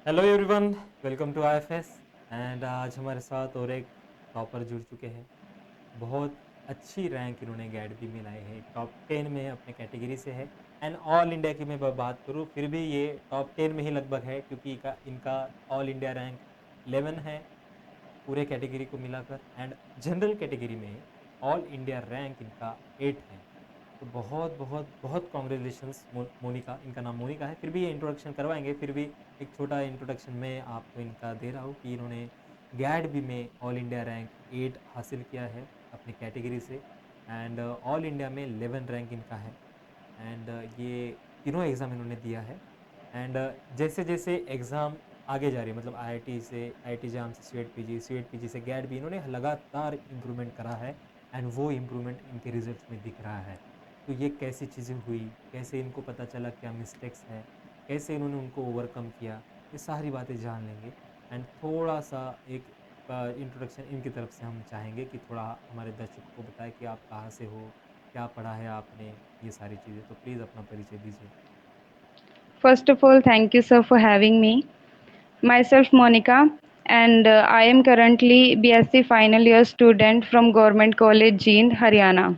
Hello everyone, welcome to IFS. And आज हमारे साथ और एक टॉपर जुड़ चुके हैं। बहुत अच्छी रैंक इन्होंने गैडबी में लाई है, टॉप 10 में अपने कैटेगरी से है। एंड ऑल इंडिया की मैं बात करूँ फिर भी ये टॉप 10 में ही लगभग है, क्योंकि इनका ऑल इंडिया रैंक 11 है पूरे कैटेगरी को मिलाकर। एंड जनरल कैटेगरी में ऑल इंडिया रैंक इनका 8 है। तो बहुत बहुत बहुत कॉन्ग्रेचुलेशंस मोनिका। इनका नाम मोनिका है, फिर भी ये इंट्रोडक्शन करवाएंगे। फिर भी एक छोटा इंट्रोडक्शन मैं आपको इनका दे रहा हूँ कि इन्होंने गैड बी में ऑल इंडिया रैंक 8 हासिल किया है अपनी कैटेगरी से। एंड ऑल इंडिया में 11 रैंक इनका है। एंड ये तीनों एग्ज़ाम इन्होंने दिया है। एंड जैसे जैसे एग्ज़ाम आगे जा रही है, मतलब आईआईटी से, आईआईटी जाम से सीएट पीजी से गैड भी, इन्होंने लगातार इम्प्रूवमेंट करा है। एंड वो इम्प्रूवमेंट इनके रिजल्ट्स में दिख रहा है। तो ये कैसी चीज़ें हुई, कैसे इनको पता चला क्या मिस्टेक्स है, कैसे इन्होंने उनको ओवरकम किया, ये सारी बातें जान लेंगे। एंड थोड़ा सा एक इंट्रोडक्शन इनकी तरफ से हम चाहेंगे कि थोड़ा हमारे दर्शकों को बताएं कि आप कहाँ से हो, क्या पढ़ा है आपने, ये सारी चीज़ें। तो प्लीज़ अपना परिचय दीजिए। First of all, thank you, sir, for having me. Myself, Monica, and I am currently BSc final year student from Government College, Jeend, Haryana.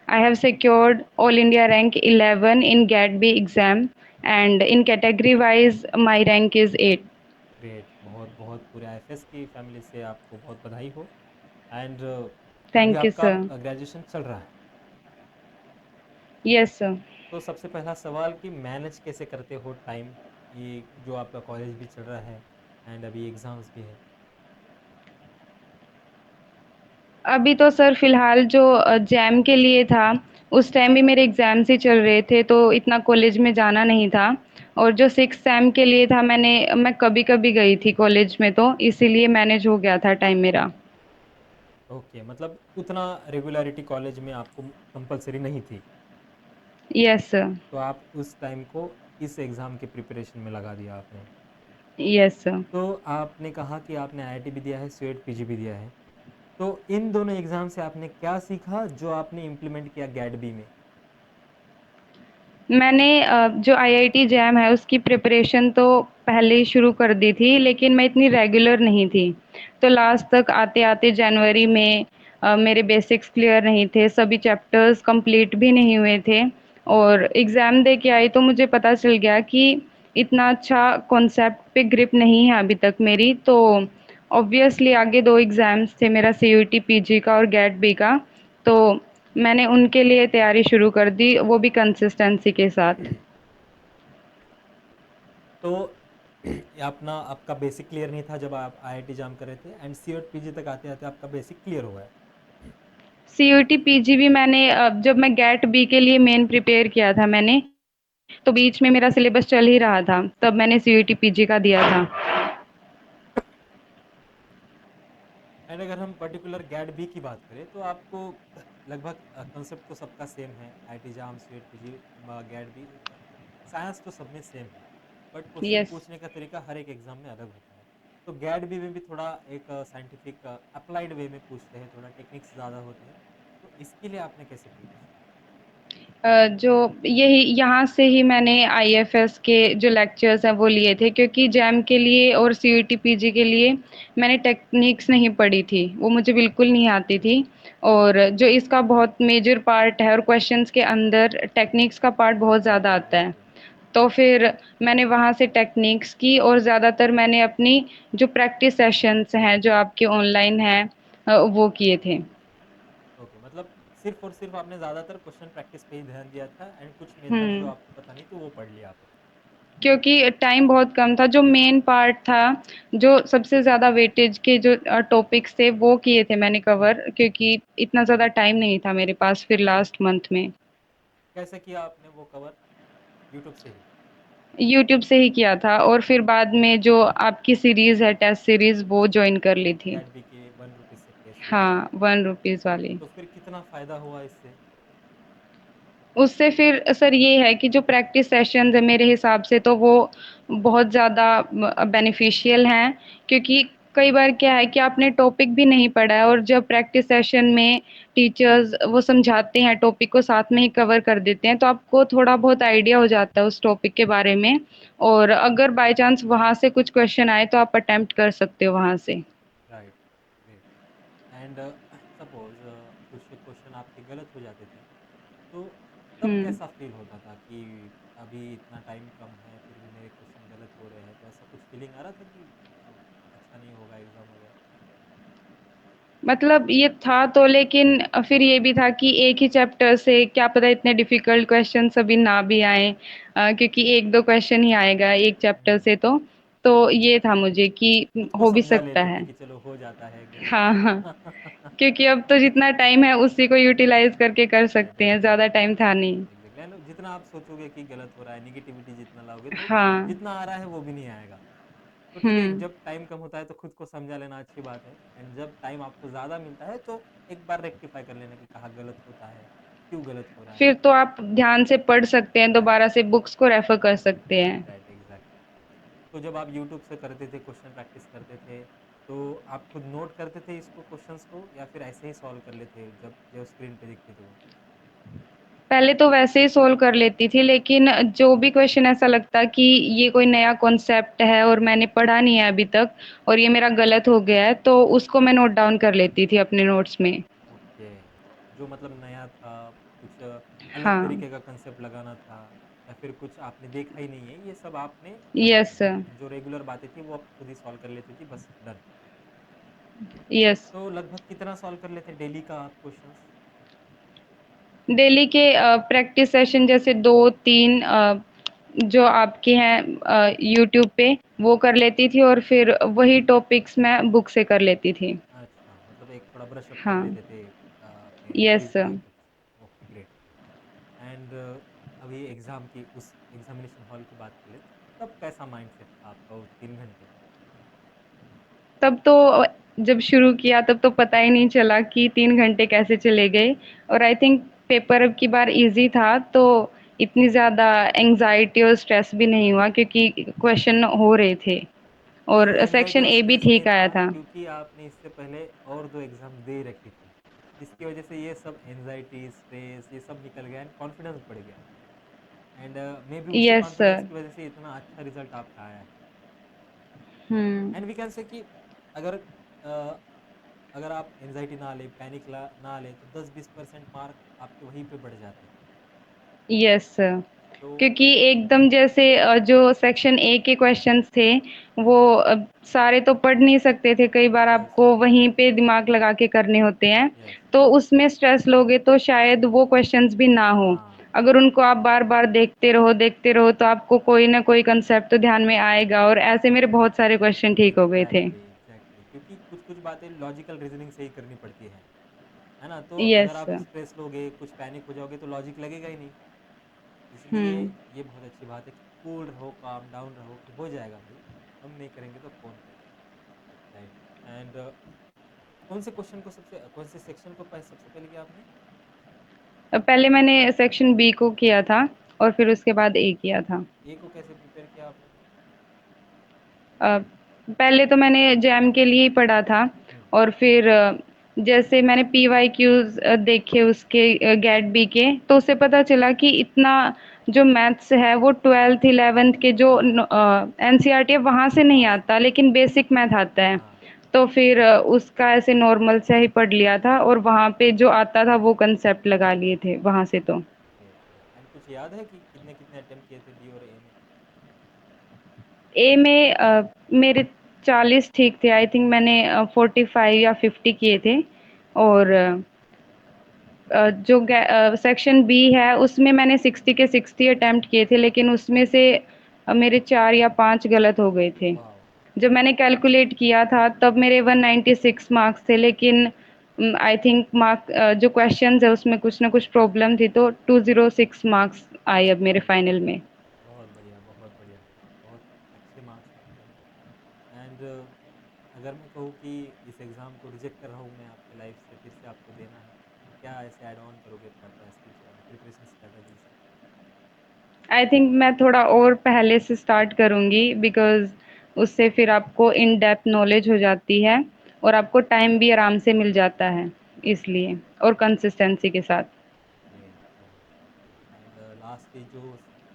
I have secured All India rank 11 in GAT-B exam, and in category wise, my rank is 8. Great, बहुत बहुत पूरे IFS की family से आपको बहुत बधाई हो। And अभी Thank you, आपका sir. ग्रेजुएशन चल रहा है। Yes, sir. तो सबसे पहला सवाल कि मैनेज कैसे करते हो टाइम, ये जो आपका कॉलेज भी चल रहा है एंड अभी एग्ज़ाम्स भी है। अभी तो सर फिलहाल जो जैम के लिए था, उस टाइम भी मेरे एग्ज़ाम्स ही चल रहे थे, तो इतना कॉलेज में जाना नहीं था। और जो 6th सेम के लिए था, मैं कभी-कभी गई थी कॉलेज में, तो इसीलिए मैनेज हो गया था टाइम मेरा। ओके, मतलब उतना रेगुलरिटी कॉलेज में आपको कंपलसरी नहीं थी। Yes sir. तो आप उस टाइम को इस एग्ज़ाम के प्रिपरेशन में लगा दिया आपने। Yes sir. तो आपने कहा कि आपने आईआईटी भी दिया है, स्वेट पीजी भी दिया है। तो इन दोनों एग्ज़ाम से आपने क्या सीखा जो आपने इम्प्लीमेंट किया गैट बी में? मैंने जो आईआईटी जैम है उसकी प्रिपरेशन तो पहले ही शुरू कर दी थी, लेकिन मैं इतनी रेगुलर नहीं थी। तो लास्ट तक आते-आते जनवरी में मेरे बेसिक्स क्लियर नहीं थे, सभी चैप्टर्स कंप्लीट भी नहीं हुए थे। और एग्ज़ाम दे के आई तो मुझे पता चल गया कि इतना अच्छा कॉन्सेप्ट पे ग्रिप नहीं है अभी तक मेरी। तो ऑब्वियसली आगे 2 एग्ज़ाम्स थे मेरा, सीयूईटी पीजी का और गेट बी का। तो मैंने उनके लिए तैयारी शुरू कर दी, वो भी कंसिस्टेंसी के साथ। तो ये अपना आपका बेसिक क्लियर नहीं था जब आप आईआईटी जाम कर रहे थे, एंड सीएट पीजी तक आते आते आपका बेसिक क्लियर हो गया। सीयूईटी पीजी भी मैंने जब मैं गेट बी के लिए मेन प्रिपेयर किया था मैंने, तो बीच में मेरा सिलेबस चल ही रहा था, तब मैंने सीयूईटी पीजी का दिया था। एंड अगर हम पर्टिकुलर गैट बी की बात करें तो आपको लगभग कंसेप्ट तो सबका सेम है, IIT JAM, CUET PG, GAT B, science तो सब में सेम है। But question yes. पूछने का तरीका हर एक एग्जाम में अलग होता है। तो गैट बी में भी थोड़ा एक साइंटिफिक अप्लाइड वे में पूछते हैं, थोड़ा टेक्निक्स ज़्यादा होते हैं। तो इसके लिए आपने कैसे प्रिपरेशन की? जो यही यहाँ से ही मैंने आईएफएस के जो लेक्चर्स हैं वो लिए थे, क्योंकि जैम के लिए और सीयूईटी पीजी के लिए मैंने टेक्निक्स नहीं पढ़ी थी, वो मुझे बिल्कुल नहीं आती थी। और जो इसका बहुत मेजर पार्ट है और क्वेश्चंस के अंदर टेक्निक्स का पार्ट बहुत ज़्यादा बिल्कुल आता है। बिल्कुल। तो फिर मैंने वहाँ से टेक्निक्स की, और ज़्यादातर मैंने अपनी जो प्रैक्टिस सेशंस हैं जो आपके ऑनलाइन हैं वो किए थे। ओके, मतलब सिर्फ और सिर्फ आपने ज़्यादातर क्वेश्चन प्रैक्टिस पे ही ध्यान दिया था, एंड कुछ मेथड जो हुँ। आपको पता नहीं थी वो पढ़ लिया आपने। क्योंकि टाइम बहुत कम था, जो मेन पार्ट था, जो सबसे ज़्यादा वेटेज के जो टॉपिक्स थे वो किए थे मैंने कवर, क्योंकि इतना ज़्यादा टाइम नहीं था मेरे पास फिर लास्ट मंथ में। कैसे किया आपने वो कवर? यूट्यूब से ही? यूट्यूब से ही किया था, और फिर बाद में जो आपकी सीरीज़ है, टेस्ट सीरीज़, वो जॉइन कर ली थी। गैट बी के 1 रुपीज़ से टेस्ट सीरीज? हाँ, ₹1 वाली। तो फिर कितना फ़ायदा हुआ इससे? उससे फिर सर ये है कि जो प्रैक्टिस सेशंस है मेरे हिसाब से तो वो बहुत ज़्यादा बेनिफिशियल हैं, क्योंकि कई बार क्या है कि आपने टॉपिक भी नहीं पढ़ा है और जब प्रैक्टिस सेशन में टीचर्स वो समझाते हैं, टॉपिक को साथ में ही कवर कर देते हैं, तो आपको थोड़ा बहुत आइडिया हो जाता है उस टॉपिक के बारे में और अगर बाय चांस वहाँ से कुछ क्वेश्चन आए तो आप अटेम्प्ट कर सकते हो वहाँ से। Right, great. एंड सपोज़ कुछ क्वेश्चन आपके गलत हो जाते थे, तो तब हुँ। कैसा फ़ील होता था कि अभी इतना टाइम कम है, फिर भी मेरे क्वेश्चन गलत हो रहे हैं, तो ऐसा कुछ फ़ीलिंग आ रहा था कि अब अच्छा नहीं होगा एग्ज़ाम वगैरह? मतलब ये था तो लेकिन फिर ये भी था कि एक ही चैप्टर से क्या पता इतने डिफ़िकल्ट क्वेश्चन्स अभी ना भी आएँ क्योंकि 1-2 क्वेश्चन ही आएगा एक चैप्टर हुँ। से तो। तो ये था मुझे कि खुद को हो भी समझा सकता लेते थे है। कि चलो हो जाता है गलत। हाँ, हाँ। क्योंकि अब तो जितना टाइम है उसी को यूटिलाइज़ करके कर राइट, सकते हैं, ज़्यादा एग्ज़ैक्टली, टाइम था नहीं। एग्ज़ैक्टली एंड जितना आप सोचोगे कि गलत हो रहा है, नेगेटिविटी जितना लाओगे, तो हाँ। जितना आ रहा है वो भी नहीं आएगा। तो ठीक है, हुँ। जब टाइम कम होता है तो खुद को समझा लेना अच्छी बात है एंड जब टाइम आपको ज़्यादा मिलता है तो एक बार रेक्टिफाई कर लेना कि कहाँ गलत होता है, क्यों गलत हो रहा फिर है। तो आप ध्यान से पढ़ सकते हैं, राइट, दोबारा से बुक्स को रेफ़र कर सकते हैं। Right, exactly. तो जब आप यूट्यूब से करते थे, क्वेश्चन प्रैक्टिस करते थे, तो आप खुद नोट करते थे इसको क्वेश्चंस को या फिर ऐसे ही सॉल्व कर लेते जब जो स्क्रीन पे दिखते थे वो? पहले तो वैसे ही सोल्व कर लेती थी, लेकिन जो भी क्वेश्चन ऐसा लगता कि ये कोई नया कॉन्सेप्ट है और मैंने पढ़ा नहीं है अभी तक और ये मेरा गलत हो गया है, तो उसको मैं नोट डाउन कर लेती थी अपने नोट्स में। ओके, जो मतलब नया था, कुछ अलग हाँ, तरीके का कंसेप्ट लगाना था या फिर कुछ आपने देखा ही नहीं है, ये सब आपने नोट कर यस, लिया एंड जो रेगुलर बातें थी वो आप खुद ही सॉल्व कर लेती थी, बस डन। यस। तो लगभग कितना सॉल्व कर लेते डेली का आप क्वेश्चंस? डेली के प्रैक्टिस सेशन जैसे 2-3 जो आपके हैं यूट्यूब पे, वो कर लेती थी और फिर वही टॉपिक्स मैं बुक से कर लेती थी। अच्छा, मतलब एक थोड़ा ब्रश अप कर हाँ, लेते थे अपने यस। प्रीवियस बुक्स से। Okay, great. एंड अभी एग्ज़ाम की उस एग्ज़ामिनेशन हॉल की बात कर लें, तब कैसा माइंडसेट था आपका उस 3 घंटे में? तब तो जब शुरू किया तब तो पता ही नहीं चला कि 3 घंटे कैसे चले गए और आई थिंक पेपर अब की बार ईज़ी था तो इतनी ज़्यादा एंग्ज़ायटी और स्ट्रेस भी नहीं हुआ क्योंकि क्वेश्चन हो रहे थे नहीं, और एंग्ज़ायटी सेक्शन और ए भी स्ट्रेस नहीं ठीक था आया था। क्योंकि आपने इससे पहले और 2 एग्ज़ाम दे रखी थी। जिसकी वज़ह से ये सब एंग्ज़ायटी, स्ट्रेस ये सब निकल गया एंड कॉन्फिडेंस बढ़ गया एंड मेबी उसी यस कॉन्फिडेंस सर। की वज़ह से इतना अच्छा रिज़ल्ट आपका आया है। हुँ। एंड वी कैन से कि अगर अ, अगर आप एंग्ज़ायटी ना लें, पैनिक ना लें तो 10-20% मार्क आपके वहीं पे बढ़ जाते। यस तो क्योंकि एकदम जैसे जो सेक्शन ए के क्वेश्चंस थे वो सारे तो पढ़ नहीं सकते थे कई बार यस, आपको वहीं पे दिमाग लगा के करने होते हैं यस, तो उसमें स्ट्रेस लोगे तो शायद वो क्वेश्चंस भी ना हो हाँ। अगर उनको आप बार बार देखते रहो तो आपको कोई ना कोई कंसेप्ट तो ध्यान में आएगा और ऐसे मेरे बहुत सारे क्वेश्चन ठीक हो गए थे। एग्ज़ैक्टली, एग्ज़ैक्टली क्योंकि कुछ-कुछ बातें लॉजिकल रीज़निंग से ही करनी पड़ती हैं, है ना? तो अगर यस। आप स्ट्रेस लोगे, कुछ पैनिक हो जाओगे तो लॉजिक लगेगा ही नहीं। इसलिए हुँ। ये बहुत अच्छी बात है कि कूल रहो, काम डाउन रहो कि हो जाएगा भाई, हम नहीं करेंगे तो कौन करेगा? राइट एंड कौन से क्वेश्चन को सबसे कौन से सेक्शन को सबसे पहले किया आपने? पहले मैंने सेक्शन बी को किया था और फिर उसके बाद ए किया था। ए को कैसे प्रिपेयर किया आपने? अ, पहले तो मैंने जैम के लिए ही पढ़ा था हुँ, और फिर जैसे मैंने पीवाईक्यूज़ देखे उसके गेट बी के तो उससे पता चला कि इतना जो मैथ्स है वो 12th 11th के जो हाँ, एनसीईआरटी है वहाँ से नहीं वहाँ से। आता लेकिन बेसिक मैथ आता है। हाँ, तो फिर उसका ऐसे नॉर्मल से ही पढ़ लिया था और वहाँ पे जो आता था वो कंसेप्ट लगा लिए थे वहाँ से तो। ग्रेट, ग्रेट एंड कुछ याद है कि कितने-कितने अटेम्प्ट किए थे बी और ए में? ए में मेरे 40 ठीक थे आई थिंक मैंने 45 या 50 किए थे और जो सेक्शन बी है उसमें मैंने 60 के 60 अटेम्प्ट किए थे लेकिन उसमें से मेरे 4 या 5 गलत हो गए थे। वॉव! जब मैंने कैलकुलेट किया था तब मेरे 196 मार्क्स थे लेकिन आई थिंक जो क्वेश्चंस है उसमें कुछ ना कुछ प्रॉब्लम थी तो 206 मार्क्स आए अब मेरे फाइनल में। बहुत बढ़िया, बहुत बढ़िया। बहुत अच्छे मार्क्स आपके हैं एंड अगर मैं कहूँ कि इस एग्ज़ाम को रिजेक्ट कर रहा हूँ मैं आपकी लाइफ़ से, फिर से आपको देना है, तो क्या ऐसे ऐड ऑन करोगे प्रिपरेशन स्ट्रैटेजीज़? आई थिंक मैं थोड़ा और पहले से स्टार्ट करूँगी बिकॉज़ उससे फिर आपको इन डेप्थ नॉलेज हो जाती है और आपको टाइम भी आराम से मिल जाता है इसलिए और कंसिस्टेंसी के साथ। ग्रेट, बहुत बढ़िया। एंड लास्टली जो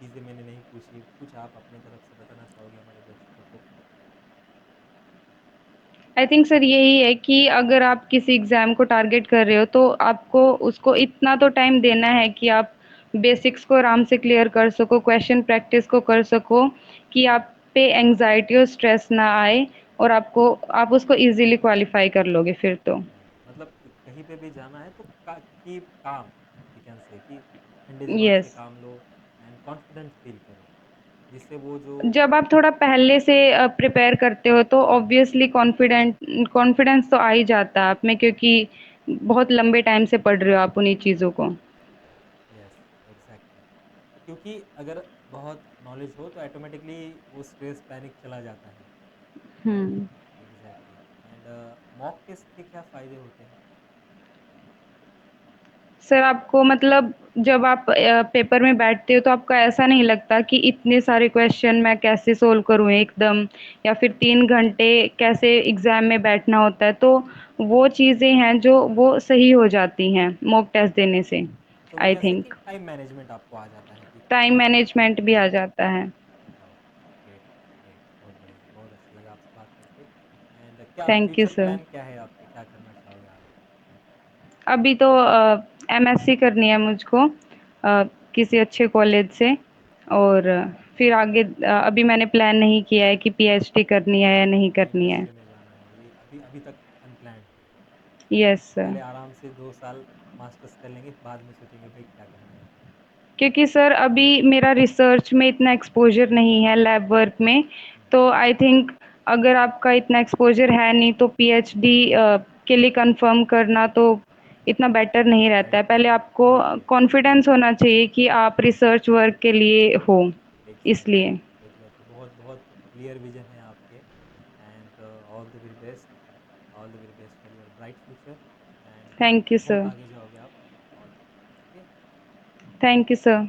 चीज़ें मैंने नहीं पूछी, कुछ आप अपने तरफ से बताना चाहोगे हमारे दर्शकों को? आई थिंक सर यही है कि अगर आप किसी एग्ज़ाम को टारगेट कर रहे हो तो आपको उसको इतना तो टाइम देना है कि आप बेसिक्स को आराम से क्लियर कर सको, क्वेश्चन प्रैक्टिस को कर सको कि आप पे एंग्ज़ायटी और स्ट्रेस ना आए और आप उसको ईज़िली क्वालीफाई कर लोगे फिर तो। राइट, मतलब कहीं पे भी जाना है तो keep calm, we can say कि ठंडे दिमाग से यस। काम लो एंड कॉन्फिडेंट फील करो, जिससे वो जो जब आप थोड़ा पहले से प्रिपेयर करते हो तो ऑब्वियसली कॉन्फिडेंस तो आ ही जाता है आप में क्योंकि बहुत लंबे टाइम से पढ़ रहे हो आप उन्हीं चीज़ों को। यस, एग्जैक्टली, क्योंकि अगर बहुत नॉलेज हो तो ऑटोमेटिकली वो स्ट्रेस पैनिक चला जाता है, right? Hmm. Exactly. And mock test के क्या फ़ायदे होते हैं? सर आपको मतलब जब आप पेपर में बैठते हो तो आपको ऐसा नहीं लगता कि इतने सारे क्वेश्चन मैं कैसे सोल्व करूँ एकदम या फिर 3 घंटे कैसे एग्ज़ाम में बैठना होता है, तो वो चीज़ें हैं जो वो सही हो जाती हैं मॉक टेस्ट देने से, तो वी आई कैन से कि थिंक। टाइम मैनेजमेंट आपको आ जाता है कि टाइम मैनेजमेंट भी आ जाता है। राइट, ग्रेट, ग्रेट, बहुत बढ़िया, बहुत अच्छा लगा आपसे बात करके। एंड क्या thank you future sir. Plan क्या है आपके, क्या करना चाहोगे आगे? अभी तो एमएससी करनी है मुझको किसी अच्छे कॉलेज से और फिर आगे अभी मैंने प्लान नहीं किया है कि पीएचडी करनी है या नहीं कि करनी है। इंडस्ट्री में जाना है, ये अभी अभी तक अनप्लान्ड है। Yes sir. पहले आराम से 2 साल मास्टर्स कर लेंगे, बाद में सोचेंगे भाई क्या करना है। क्योंकि सर अभी मेरा रिसर्च में इतना एक्सपोज़र नहीं है लैब वर्क में, हम्म, तो आई थिंक अगर आपका इतना एक्सपोज़र है नहीं तो पीएचडी के लिए कन्फर्म करना तो इतना बेटर नहीं रहता है। राइट, पहले आपको बिल्कुल, कॉन्फिडेंस होना चाहिए कि आप रिसर्च वर्क के लिए हो, एग्जैक्टली, इसलिए। एग्जैक्टली, बहुत बहुत क्लियर विजन है आपके। And all the very best, all the very best for your bright future. And thank you बहुत सर। आगे जाओगे आप, all the best, okay. Thank you sir.